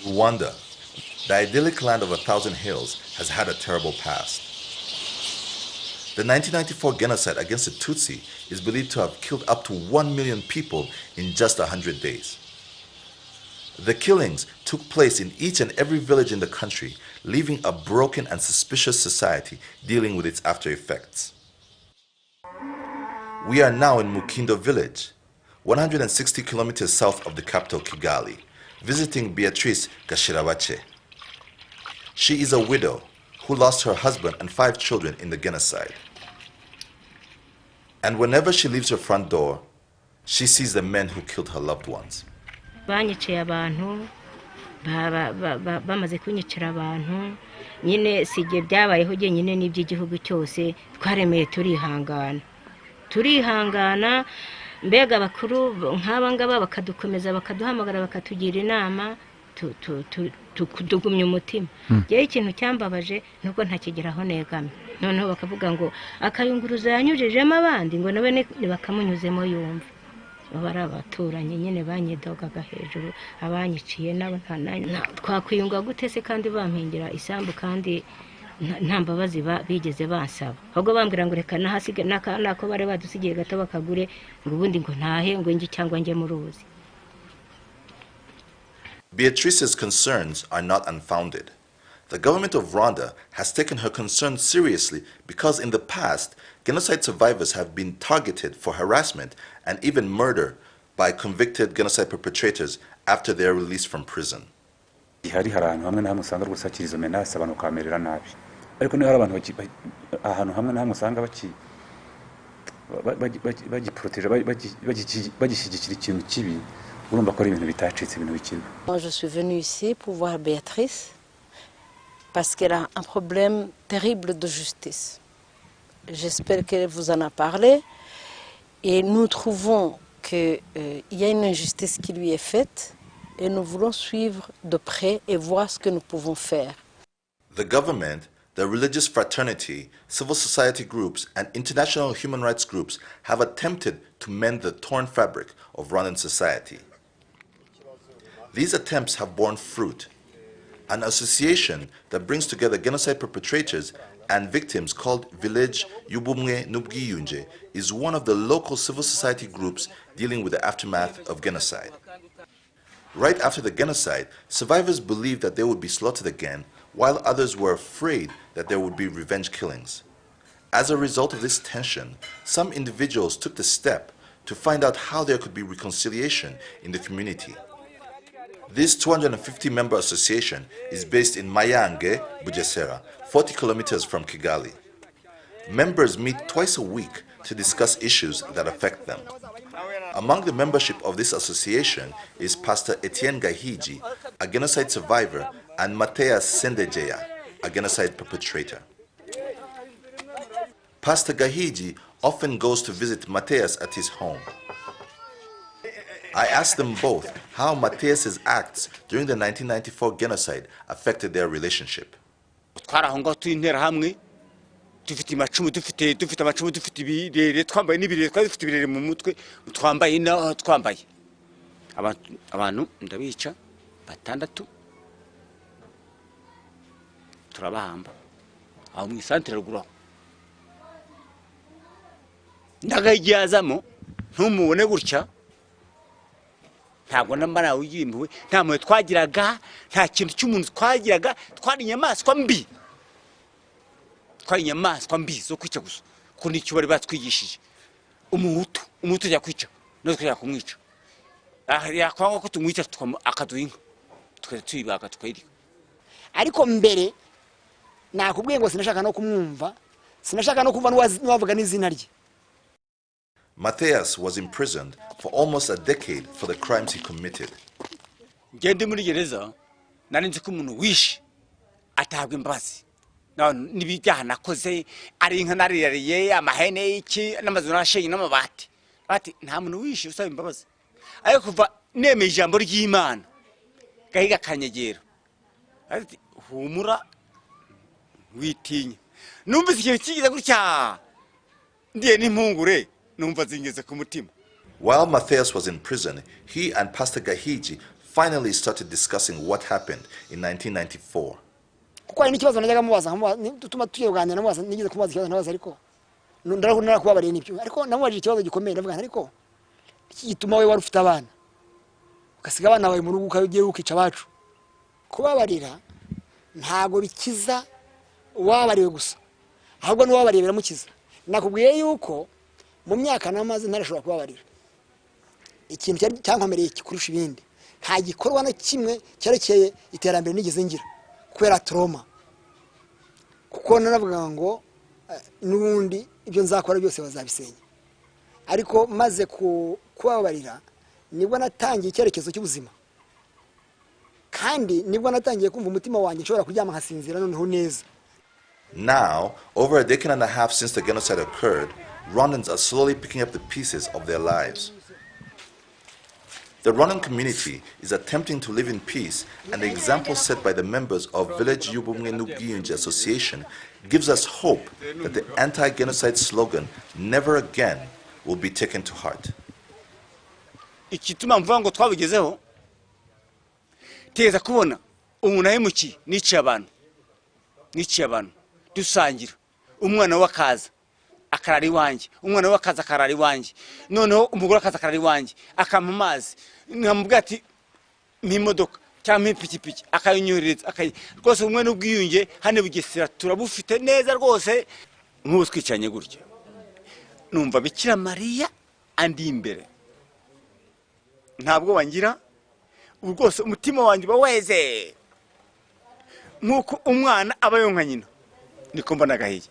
Rwanda, the idyllic land of 1,000 hills, has had a terrible past. The 1994 genocide against the Tutsi is believed to have killed up to 1 million people in just 100 days. The killings took place in each and every village in the country, leaving a broken and suspicious society dealing with its after effects. We are now in Mukindo village, 160 kilometers south of the capital Kigali, visiting Beatrice Gashirabache. She is a widow who lost her husband and 5 children in the genocide. And whenever she leaves her front door, she sees the men who killed her loved ones. Banyiciye abantu bamaze kunyicira abantu nyine sije byabayeho je nyine n'iby'igihugu cyose twaremeye turihangana mbega bakuru nk'aba ngaba bakadukomeza bakaduhamagara bakatugira inama tugumya umutima je ikintu cyambabaje nuko ntakigeraho negamye noneho bakavuga ngo akayunguruza yanyujejemo abandi ngo nabe bakamunyuzemo yumva bari abaturanye nyine banyidogaga hejuru abanyiciye nabo twakwiyunga gute se kandi bampingira isambu kandi nta mbabazi bigeze bansaba ahubwo bambwira ngo reka nahasiga nako bari badusigiye gato bakagure ngo ubundi ngo ntahe ngo ngi cyangwa nge mu ruzi. Beatrice's concerns are not unfounded. The government of Rwanda has taken her concerns seriously because in the past, genocide survivors have been targeted for harassment and even murder by convicted genocide perpetrators after they are released from prison. Hari ahantu hamwe na hamwe usanga rwosakirizo menace abantu kamerera nabi ariko niho hari abantu ahantu hamwe na hamwe usanga bagiproteje bagishyigikira ikintu kibi urumva ko ari ibintu bitacitse ibintu bikibi. Je suis venue ici pour voir Béatrice parce qu'elle a un problème terrible de justice. J'espère qu'elle vous en a parlé et nous trouvons qu'il y a une injustice qui lui est faite et nous voulons suivre de près et voir ce que nous pouvons faire. The government, the religious fraternity, civil society groups, and international human rights groups have attempted to mend the torn fabric of Rwandan society. These attempts have borne fruit. An association that brings together genocide perpetrators and victims called Village Yubumwe Nubwiyunje is one of the local civil society groups dealing with the aftermath of genocide. Right after the genocide, survivors believed that they would be slaughtered again, while others were afraid that there would be revenge killings. As a result of this tension, some individuals took the step to find out how there could be reconciliation in the community. This 250-member association is based in Mayange, Bugesera, 40 kilometers from Kigali. Members meet twice a week to discuss issues that affect them. Among the membership of this association is Pastor Etienne Gahiji, a genocide survivor, and Mateus Sendejeya, a genocide perpetrator. Pastor Gahiji often goes to visit Mateus at his home. I asked them both how Mateus's acts during the 1994 genocide affected their relationship. dufite amacumu dufite ibirere twambaye n'ibirere dufite ibirere mu mutwe twambaye na twambaye abantu ndabica batandatu turabahamba aho mu santere ruguru ndagajyazamo ntumubone gutya ntabwo nambara uyimbuwe nta mwe twagiraga nta kintu cy'umuntu twagiraga twari inyamaswa mbi inyamaswa mbi zo kwica gusa ko nicyo bari batwigishije umuhutu ya kwica no twya kumwica yakwanga ko tumwica akaduhinga tuyibaga tukayirika ariko mbere nakubwiye ngo sinashaka no kumwumva sinashaka no kuva n'uwavuga n'izina rye. Mateus was imprisoned for almost a decade for the crimes he committed. Ngende muri gereza nari nzi ko umuntu wishe atabwa imbabazi n'ibijyaha nakoze ari inka nariyariye amahene iki n'amazu nashenye n'amabati bati nta muntu wishe usaba imbabazi ariko kuva nemeje ijambo ry'Imana gahiga kanyegera ati humura witinya numvise ikintu kigize gutya ndiye n'impungure numva zingeze ku mutima. While Mateus was in prison, he and Pastor Gahiji finally started discussing what happened in 1994. kuko hari n'ikibazo najyaga mubaza tutuma tuyoganira namubaza nigeze kumubaza ikibazo nabaza ariko ndarahura kubabariye n'ibyo ariko namubajije ikibazo gikomeye ndavuga ariko iki gituma we wari ufite abana ukasiga abana bawe mu rugo ukagiye ukica abacu kubabarira ntago bikiza wabariwe gusa ahubwo n'uwabariye biramukiza nakubwiye yuko mu myaka namaze ntarashobora kubabarira ikintu cyankomereye kikurusha ibindi nta gikorwa na kimwe cyerekeye iterambere nigeze ngira kubera trauma kuko naravuga ngo n'ubundi ibyo nzakora byose bazabisenya ariko maze kubabarira nibwo natangiye icyerekezo cy'ubuzima kandi nibwo natangiye kumva umutima wanjye nshobora kuryama nkasinzira noneho neza. Now, over a decade and a half since the genocide occurred, Rwandans are slowly picking up the pieces of their lives. The Rwandan community is attempting to live in peace, and the example set by the members of Village Yubumwe N'Ubwiyunge Association gives us hope that the anti-genocide slogan, never again, will be taken to heart. Ikituma mvuga ngo twabigezeho teza kubona umuntu ahemuki niciye abantu dusangira umwana wakaza akarari wanje umwana wakaza akarari wanje noneho umugore akaza akarari wanje akampa amazi nkamubwira ati mpimodoka cyangwa mpikipiki akayinyohereza rwose umwe n'ubwiyunge hane bugesera turabufite neza rwose nk'ubu twicanye gutya numva Bikira Mariya andi imbere ntabwo wangira rwose umutima wanjye baweze nkuko umwana aba yonka nyina niko mbona gahiye